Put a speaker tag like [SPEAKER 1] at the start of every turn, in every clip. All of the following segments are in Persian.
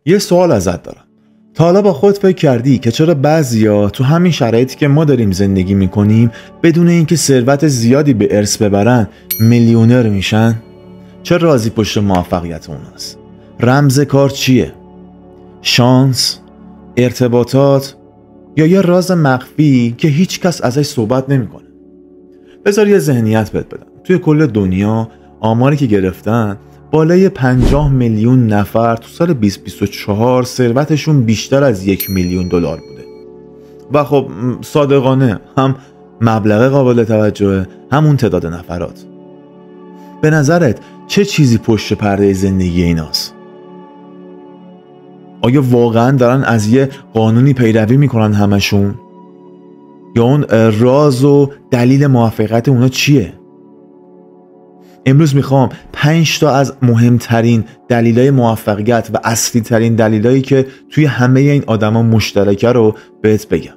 [SPEAKER 1] یه سوال ازت دارم. تا حالا با خود فکر کردی که چرا بعضیا تو همین شرایطی که ما داریم زندگی میکنیم بدون اینکه ثروت زیادی به ارث ببرن میلیونر میشن؟ چه رازی پشت موفقیت اوناست؟ رمز کار چیه؟ شانس؟ ارتباطات؟ یا یه راز مخفی که هیچ کس ازش صحبت نمیکنه؟ بذار یه ذهنیت بهت بدم. توی کل دنیا آماری که گرفتن بالای 50 میلیون نفر تو سال 2024 ثروتشون بیشتر از 1 میلیون دلار بوده. و خب صادقانه هم مبلغ قابل توجهه، همون تعداد نفرات. به نظرت چه چیزی پشت پرده زندگی ایناست؟ آیا واقعا دارن از یه قانونی پیروی میکنن همشون؟ یا اون راز و دلیل موفقیت اونا چیه؟ امروز میخوام 5 تا از مهمترین دلایل موفقیت و اصلی ترین دلایلی که توی همه این آدما مشترکه رو بهت بگم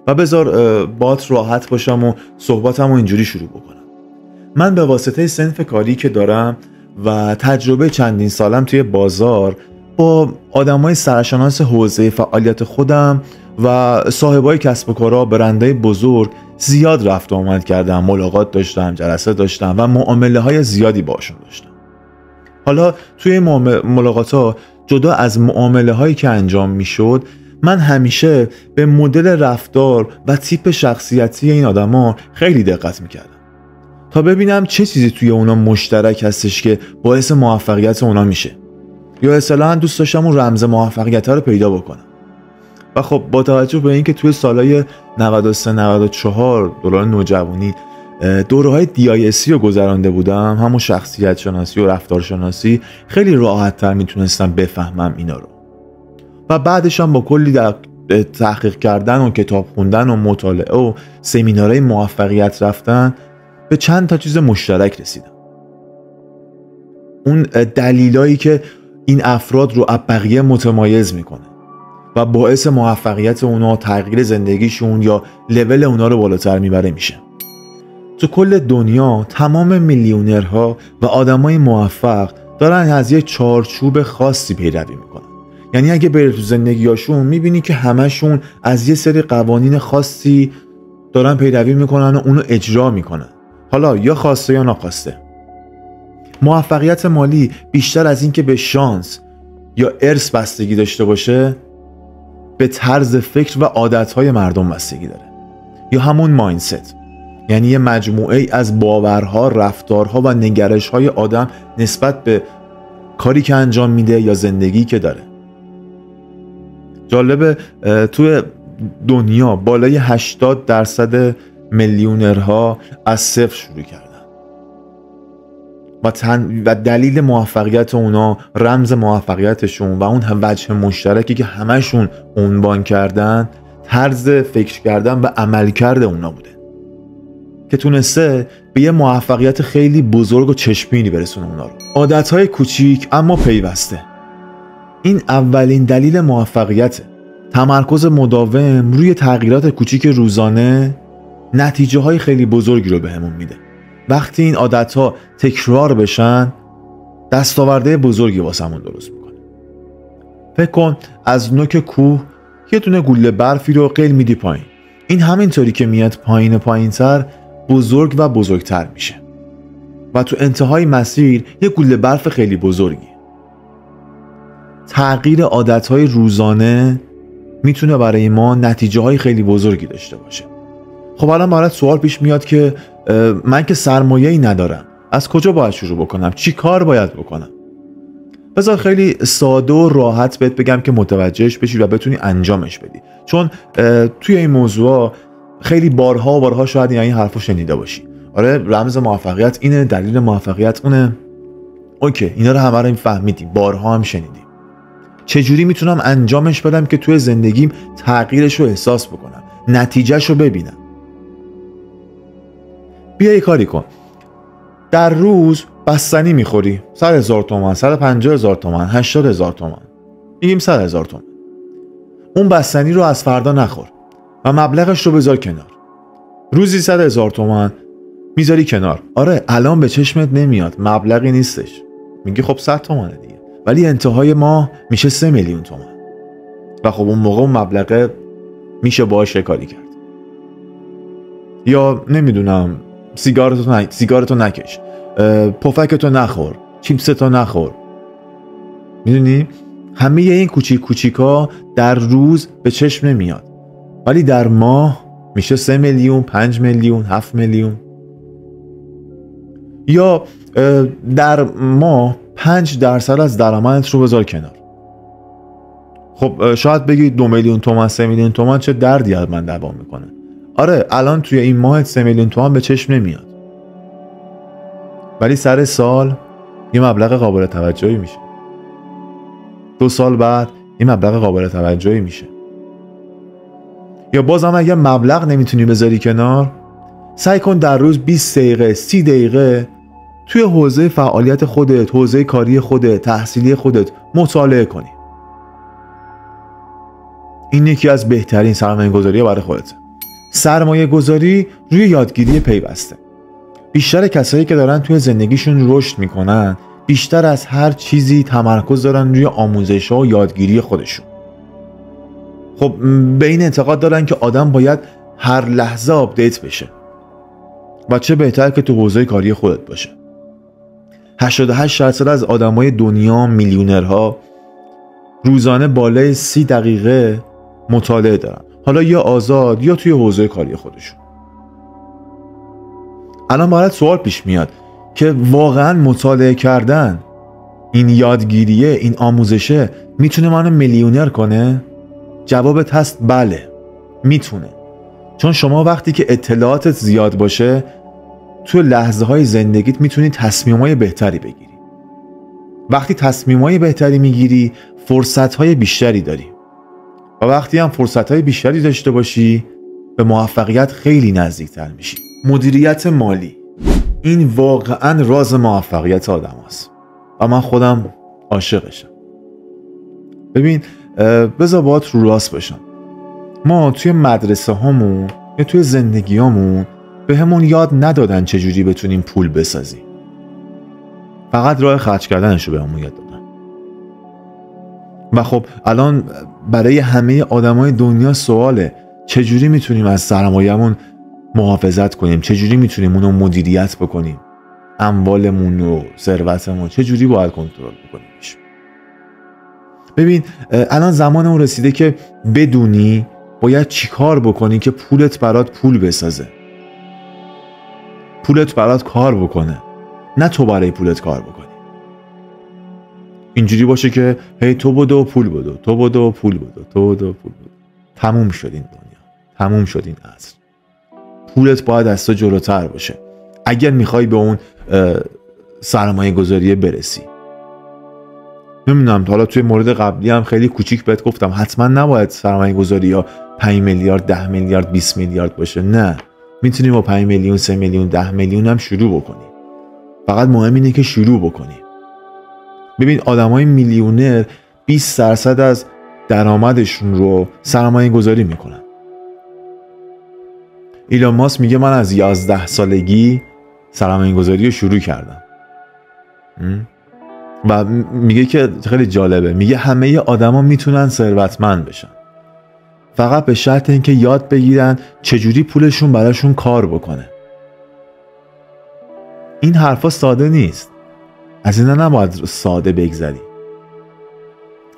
[SPEAKER 1] و بذار باهات راحت باشم و صحبتمو اینجوری شروع بکنم. من به واسطه صنف کاری که دارم و تجربه چندین سالم توی بازار با آدمای سرشناس حوزه فعالیت خودم و صاحبای کسب و کارها، برندهای بزرگ زیاد رفت و آمد کردم، ملاقات داشتم، جلسه داشتم و معامله های زیادی باشون داشتم. حالا توی این ملاقات ها جدا از معامله هایی که انجام می شد، من همیشه به مدل رفتار و تیپ شخصیتی این آدما خیلی دقت می کردم تا ببینم چه چیزی توی اونا مشترک هستش که باعث موفقیت اونا میشه، یا اصطلاحاً دوست داشتم اون رمز موفقیت رو پیدا بکنم. و خب با توجه به اینکه توی سالهای 93 94 دوران نوجوانی دوره‌های DISC رو گذرانده بودم، همون شخصیت شناسی و رفتار شناسی، خیلی راحت‌تر میتونستم بفهمم اینا رو. و بعدش هم با کلی تحقیق کردن و کتاب خوندن و مطالعه و سمینارهای موفقیت رفتن به چند تا چیز مشترک رسیدم. اون دلایلی که این افراد رو از بقیه متمایز میکنه و باعث موفقیت اونا، تغییر زندگیشون یا لول اونا رو بالاتر میبره میشه. تو کل دنیا تمام میلیونرها و آدمای موفق دارن از یه چارچوب خاصی پیروی میکنن. یعنی اگه بری تو زندگیاشون میبینی که همشون از یه سری قوانین خاصی دارن پیروی میکنن و اونو اجرا میکنن، حالا یا خواسته یا ناخواسته. موفقیت مالی بیشتر از این که به شانس یا ارث بستگی داشته باشه، به طرز فکر و عادتهای مردم بستگی داره، یا همون مایندست، یعنی یه مجموعه از باورها، رفتارها و نگرش‌های آدم نسبت به کاری که انجام میده یا زندگی که داره. جالبه توی دنیا بالای 80% میلیونرها از صفر شروع کردن و دلیل موفقیت اونا، رمز موفقیتشون و اون وجه مشترکی که همشون عنوان کردن، طرز فکر کردن و عملکرد اونا بوده که تونسته به یه موفقیت خیلی بزرگ و چشمگیری برسونه اونا رو. عادتهای کوچیک اما پیوسته، این اولین دلیل موفقیته. تمرکز مداوم روی تغییرات کوچیک روزانه نتیجه های خیلی بزرگی رو بهمون میده. وقتی این عادتها تکرار بشن، دستاورده بزرگی واسمون درست میکنه. فکر کن از نوک کوه یه دونه گوله برفی رو قیل میدی پایین. این همینطوری که میاد پایین‌تر بزرگ و بزرگتر میشه و تو انتهای مسیر یه گوله برف خیلی بزرگی. تغییر عادتهای روزانه میتونه برای ما نتیجه های خیلی بزرگی داشته باشه. خب الان برات سوال پیش میاد که من که سرمایه‌ای ندارم، از کجا باید شروع بکنم؟ چی کار باید بکنم؟ بذار خیلی ساده و راحت بهت بگم که متوجهش بشی و بتونی انجامش بدی، چون توی این موضوع خیلی بارها شاید این حرفو شنیده باشی. آره، رمز موفقیت اینه، دلیل موفقیت اونه. اوکی، اینا رو همه رو فهمیدیم، بارها هم شنیدیم. چجوری میتونم انجامش بدم که توی زندگیم تغییرش رو احساس بکنم، نتیجهش رو ببینم؟ بیا یه کاری کن. در روز بستنی میخوری 100,000 تومان، 150,000 تومان، 80,000 تومان، میگیم 100,000 تومان. اون بستنی رو از فردا نخور و مبلغش رو بذار کنار. روزی 100,000 تومان میذاری کنار. آره، الان به چشمت نمیاد، مبلغی نیستش، میگی خب 100 تومانه دیگه، ولی انتهای ماه میشه 3 میلیون تومان و خب اون موقع اون مبلغه میشه باهاش کاری کرد. یا نمیدونم سیگارتو نکش، پفکتو نخور، چیپستو نخور. میدونی همه این کوچیکا در روز به چشم نمیاد ولی در ماه میشه 3 میلیون، 5 میلیون، 7 میلیون. یا در ماه 5% از درآمدت رو بذار کنار. خب شاید بگی 2 میلیون تومان، 3 میلیون تومان چه دردی از من دوام میکنه. آره الان توی این ماه 3 میلیون تومان به چشم نمیاد ولی سر سال یه مبلغ قابل توجهی میشه. 2 سال بعد این مبلغ قابل توجهی میشه. یا بازم اگه مبلغ نمیتونی بذاری کنار، سعی کن در روز 20 دقیقه 30 دقیقه توی حوزه فعالیت خودت، حوزه کاری خودت، تحصیلی خودت مطالعه کنی. این یکی از بهترین سرمایه گذاری برای خودت. سرمایه گذاری روی یادگیری پیوسته. بیشتر کسایی که دارن توی زندگیشون رشد میکنن بیشتر از هر چیزی تمرکز دارن روی آموزش ها و یادگیری خودشون. خب به این اعتقاد دارن که آدم باید هر لحظه آپدیت بشه و چه بهتر که تو حوزه کاری خودت باشه. 88% از آدمای دنیا، میلیونرها، روزانه بالای 30 دقیقه مطالعه دارن، حالا یا آزاد یا توی حوزه کاری خودشون. الان برات سوال پیش میاد که واقعا مطالعه کردن، این یادگیریه، این آموزشه میتونه منو میلیونر کنه؟ جوابت هست بله میتونه. چون شما وقتی که اطلاعاتت زیاد باشه تو لحظه های زندگیت میتونی تصمیم های بهتری بگیری. وقتی تصمیم های بهتری میگیری فرصت های بیشتری داری و وقتی هم فرصت های بیشتری داشته باشی به موفقیت خیلی نزدیکتر میشی. مدیریت مالی این واقعا راز موفقیت آدم هست و من خودم عاشقشم. ببین بذار باهات رو راست باشم، ما توی مدرسه هامون یا توی زندگی هامون به همون یاد ندادن چجوری بتونیم پول بسازیم، فقط راه خرج کردنش رو به همون یاد دادن. و خب الان برای همه آدمای دنیا سواله چجوری میتونیم از سرمایه‌مون محافظت کنیم، چجوری میتونیم اونو مدیریت بکنیم، اموالمون و ثروتمون چجوری باید کنترل بکنیمش. ببین الان زمان اون رسیده که بدونی باید چی کار بکنی که پولت برات پول بسازه، پولت برات کار بکنه، نه تو برای پولت کار بکنی. اینجوری باشه که هی تو بدو پول بدو، تو بدو پول بدو، تو بدو پول بدو. تموم شد این دنیا، تموم شد این عصر. پولت باید از تو جلوتر باشه اگر میخوای به اون سرمایه گذاریه برسی. نمیدونم حالا توی مورد قبلی هم خیلی کوچیک بهت گفتم حتما نباید سرمایه گذاری یا 5 میلیارد 10 میلیارد 20 میلیارد باشه، نه، میتونی با 5 میلیون 3 میلیون 10 میلیون هم شروع بکنی. فقط مهم اینه که شروع بکنی. ببین آدمای میلیونر 20% از درآمدشون رو سرمایه گذاری میکنن. ایلان ماسک میگه من از 11 سالگی سرمایه گذاری رو شروع کردم و میگه که خیلی جالبه، میگه همه آدما میتونن ثروتمند بشن فقط به شرط اینکه یاد بگیرن چجوری پولشون براشون کار بکنه. این حرفا ساده نیست، از اینا نباید ساده بگذری.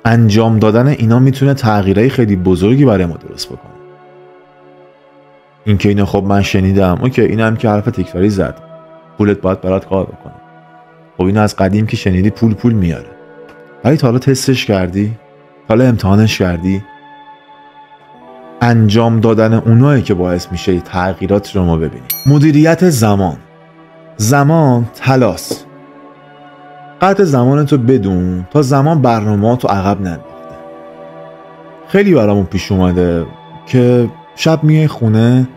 [SPEAKER 1] انجام دادن اینا میتونه تغییرای خیلی بزرگی برای ما درست بکنه. این که اینو خب من شنیدم، اوکی این هم که حرف تکراری زد، پولت باید برات کار بکنه. خب اینو از قدیم که شنیدی پول میاره، ولی تا حالا تستش کردی؟ تا حالا امتحانش کردی؟ انجام دادن اونایی که باعث میشه تغییرات رو ما ببینیم. مدیریت زمان طلاست. قدر زمانتو بدون تا زمان برنامه‌اتو عقب ننداخته. خیلی برامون پیش اومده که شب میای خونه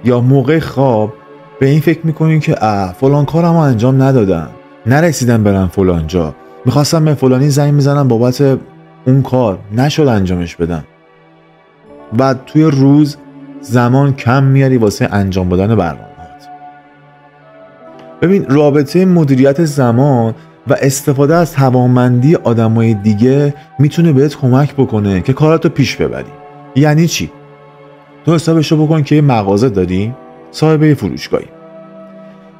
[SPEAKER 1] یا موقع خواب به این فکر میکنین که فلان کارمو انجام ندادم، نرسیدم برم فلان جا، میخواستم به فلانی زنگ میزنم بابت اون کار، نشد انجامش بدم. و توی روز زمان کم میاری واسه انجام دادن برنامه‌هات. ببین رابطه مدیریت زمان و استفاده از توانمندی آدمای دیگه میتونه بهت کمک بکنه که کاراتو پیش ببری. یعنی چی؟ تو حسابشو بکن که یه مغازه داری، صاحب یه فروشگاهی.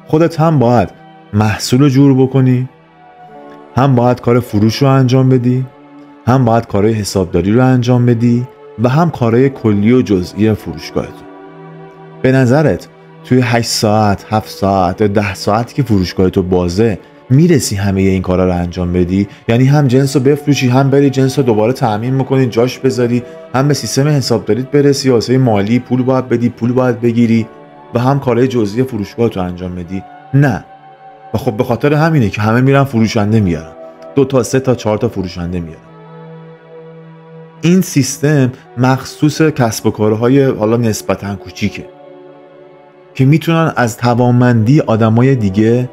[SPEAKER 1] خودت هم باید محصول رو جور بکنی، هم باید کار فروش رو انجام بدی، هم باید کارهای حسابداری رو انجام بدی و هم کارهای کلی و جزئی فروشگاهت. به نظرت توی 8 ساعت، 7 ساعت یا 10 ساعتی که فروشگاهتو بازه میرسی همه این کارا رو انجام بدی؟ یعنی هم جنس رو بفروشی، هم بری جنس رو دوباره تامین میکنی، جاش بذاری، هم به سیستم حسابداریت برسی، واسه مالی پول باید بدی، پول باید بگیری و هم کارهای جزئی فروشگاهتو انجام بدی؟ نه. و خب به خاطر همینه که همه میرن فروشنده میارن، 2 تا 3 تا 4 تا فروشنده میارن. این سیستم مخصوص کسب و کارهای حالا نسبتاً کوچیکه که میتونن از توانمندی آدمای دیگه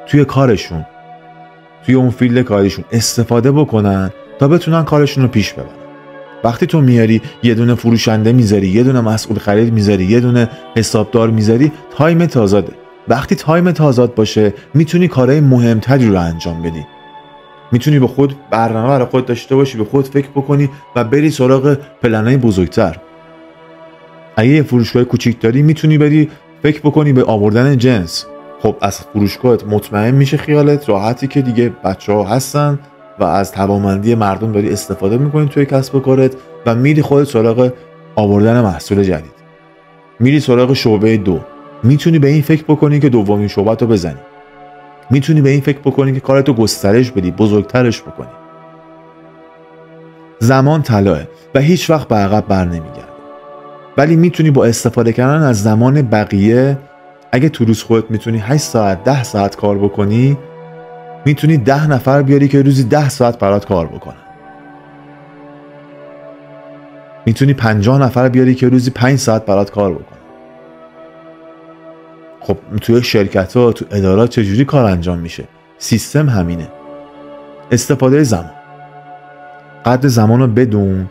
[SPEAKER 1] توی کارشون، توی اون فیلد کاریشون استفاده بکنن تا بتونن کارشون رو پیش ببرن. وقتی تو میاری یه دونه فروشنده میذاری، یه دونه مسئول خرید میذاری، یه دونه حسابدار میذاری، تایم آزاده. وقتی تایم آزاد باشه میتونی کارهای مهمتری رو انجام بدی. میتونی به خود برنامه برای خود داشته باشی، به خود فکر بکنی و بری سراغ پلن‌های بزرگتر. اگه یه فروشگاه کوچیک داری میتونی بری فکر بکنی به آوردن جنس. خب از فروشگاهت مطمئن میشه خیالت راحتی که دیگه بچه‌ها هستن و از توانمندی مردم داری استفاده میکنی توی کسب و کارت و میری خودت سراغ آوردن محصول جدید. میری سراغ شعبه 2. میتونی به این فکر بکنی که دومین شعبه رو بزنی. میتونی به این فکر بکنی که کارتو گسترش بدی، بزرگترش بکنی. زمان طلایه و هیچ وقت به عقب بر نمیگرده. ولی میتونی با استفاده کردن از زمان بقیه، اگه تو روز خودت میتونی 8 ساعت 10 ساعت کار بکنی، میتونی 10 نفر بیاری که روزی 10 ساعت برات کار بکنن. میتونی 50 نفر بیاری که روزی 5 ساعت برات کار بکنن. خب توی شرکت ها، تو ادارات چجوری کار انجام میشه؟ سیستم همینه. استفاده زمان. قدر زمان رو بدون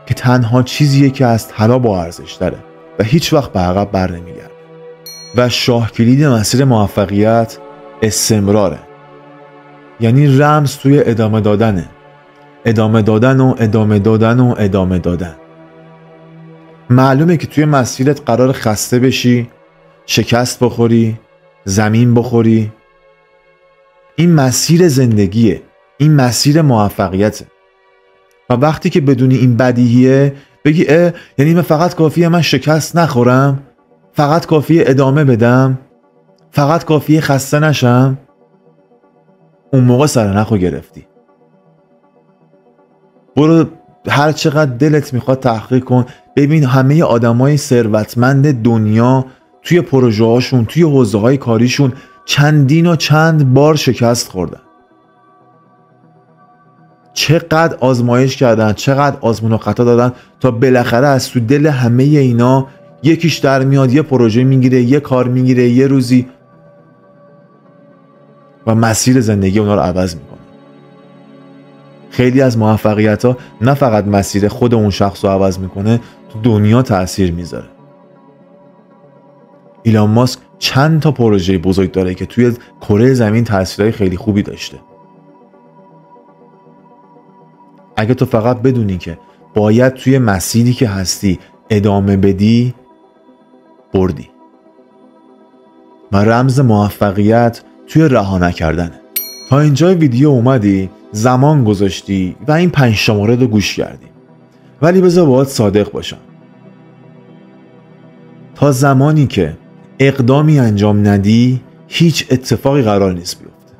[SPEAKER 1] که تنها چیزیه که از طلا با ارزش داره و هیچ وقت به عقب بر نمیگرده. و شاه کلید مسیر موفقیت استمراره. یعنی رمز توی ادامه دادنه. ادامه دادن و ادامه دادن و ادامه دادن. معلومه که توی مسیرت قرار خسته بشی، شکست بخوری، زمین بخوری. این مسیر زندگیه. این مسیر موفقیته. و وقتی که بدونی این بدیهیه بگی یعنی من فقط کافیه من شکست نخورم، فقط کافیه ادامه بدم، فقط کافیه خسته نشم، اون موقع سرنخو گرفتی. برو هر چقدر دلت میخواد تحقیق کن، ببین همه آدمای ثروتمند دنیا توی پروژه هاشون، توی حوزه های کاریشون چندین و چند بار شکست خوردن. چقدر آزمایش کردن، چقدر آزمون و خطا دادن تا بالاخره از تو دل همه اینا یکیش در میاد، یه پروژه میگیره، یه کار میگیره یه روزی و مسیر زندگی اونا رو عوض میکنه. خیلی از موفقیت ها نه فقط مسیر خود اون شخص رو عوض میکنه، تو دنیا تأثیر میذاره. ایلان ماسک چند تا پروژه بزرگ داره که توی کره زمین تأثیرهای خیلی خوبی داشته. اگه تو فقط بدونی که باید توی مسیری که هستی ادامه بدی، بردی. و رمز موفقیت توی رها نکردنه. تا اینجا ویدیو اومدی، زمان گذاشتی و این 5 مورد رو گوش کردی. ولی بذار باهات صادق باشم. تا زمانی که اقدامی انجام ندی هیچ اتفاقی قرار نیست بیفته.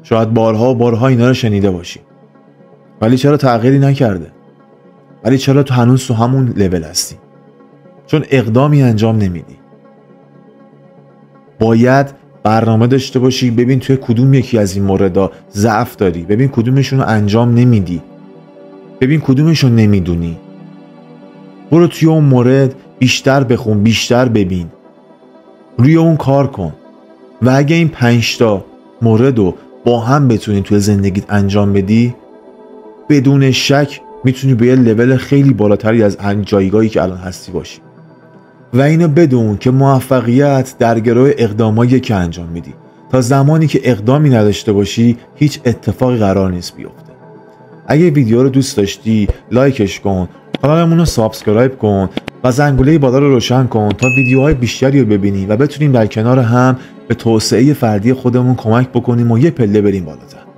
[SPEAKER 1] شاید بارها و بارها اینا رو شنیده باشی. ولی چرا تغییری نکرده؟ ولی چرا تو هنوز تو همون لول هستی؟ چون اقدامی انجام نمیدی. باید برنامه داشته باشی، ببین توی کدوم یکی از این موردا ضعف داری، ببین کدومشون رو انجام نمیدی، ببین کدومشون نمیدونی. برو توی اون مورد بیشتر بخون، بیشتر ببین، روی اون کار کن و اگه این 5 تا مورد رو با هم بتونی توی زندگیت انجام بدی، بدون شک میتونی به یه لول خیلی بالاتری از جایگاهی که الان هستی باشی. و اینو بدون که موفقیت در گروه اقدامایی که انجام میدی. تا زمانی که اقدامی نداشته باشی هیچ اتفاقی قرار نیست بیفته. اگه ویدیو رو دوست داشتی لایکش کن، کانالمون رو سابسکرایب کن و زنگوله بالا رو روشن کن تا ویدیوهای بیشتری رو ببینی و بتونیم در کنار هم به توسعه فردی خودمون کمک بکنیم و یه پله بریم بالاتر.